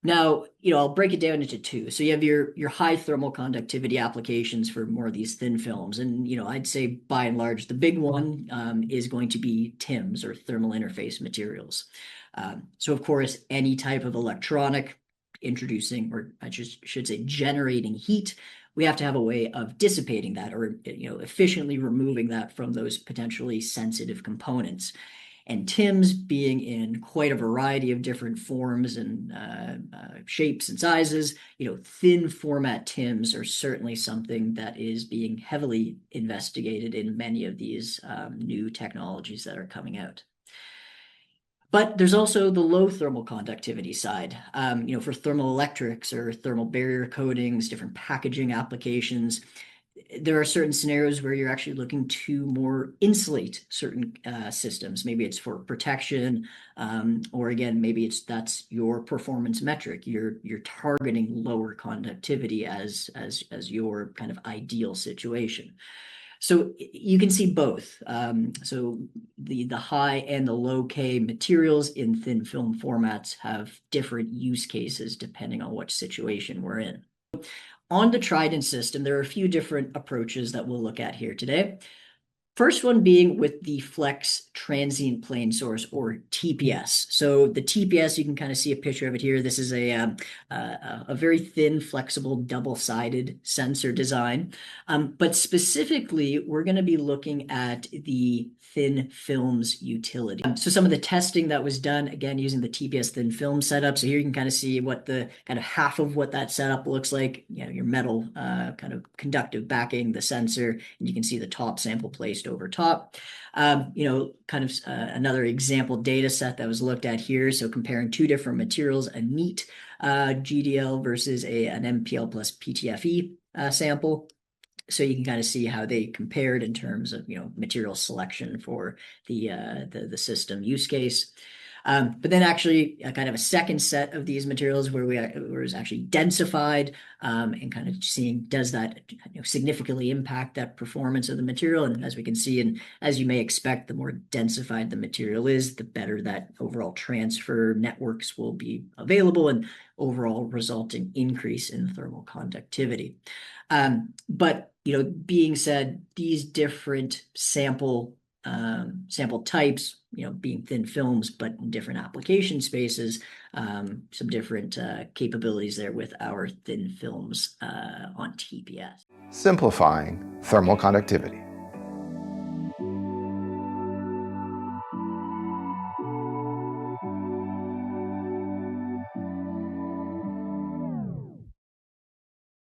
Now, I'll break it down into two. So you have your high thermal conductivity applications for more of these thin films. And, I'd say by and large, the big one is going to be TIMs, or thermal interface materials. So of course, any type of electronic introducing, or I should say generating heat, we have to have a way of dissipating that, or efficiently removing that from those potentially sensitive components. And TIMs being in quite a variety of different forms and shapes and sizes, thin format TIMs are certainly something that is being heavily investigated in many of these new technologies that are coming out. But there's also the low thermal conductivity side, for thermoelectrics or thermal barrier coatings, different packaging applications. There are certain scenarios where you're actually looking to more insulate certain systems. Maybe it's for protection, or again, maybe that's your performance metric. You're targeting lower conductivity as your kind of ideal situation. So you can see both. So the high and the low K materials in thin film formats have different use cases depending on what situation we're in. On the Trident system, there are a few different approaches that we'll look at here today. First one being with the Flex Transient Plane Source, or TPS. So the TPS, you can kind of see a picture of it here. This is a very thin, flexible, double-sided sensor design. But specifically, we're going to be looking at the thin films utility. So some of the testing that was done, again, using the TPS thin film setup. So here you can kind of see what the kind of half of what that setup looks like. Your metal kind of conductive backing, the sensor, and you can see the top sample placed over top. Another example data set that was looked at here. So comparing two different materials, a neat GDL versus an MPL plus PTFE sample. So you can kind of see how they compared in terms of material selection for the system use case. But then actually kind of a second set of these materials where it was actually densified, and kind of seeing, does that significantly impact that performance of the material? And as we can see, and as you may expect, the more densified the material is, the better that overall transfer networks will be available, and overall resulting increase in thermal conductivity. But being said, these different sample types, being thin films, but in different application spaces, some different capabilities there with our thin films on TPS. Simplifying thermal conductivity.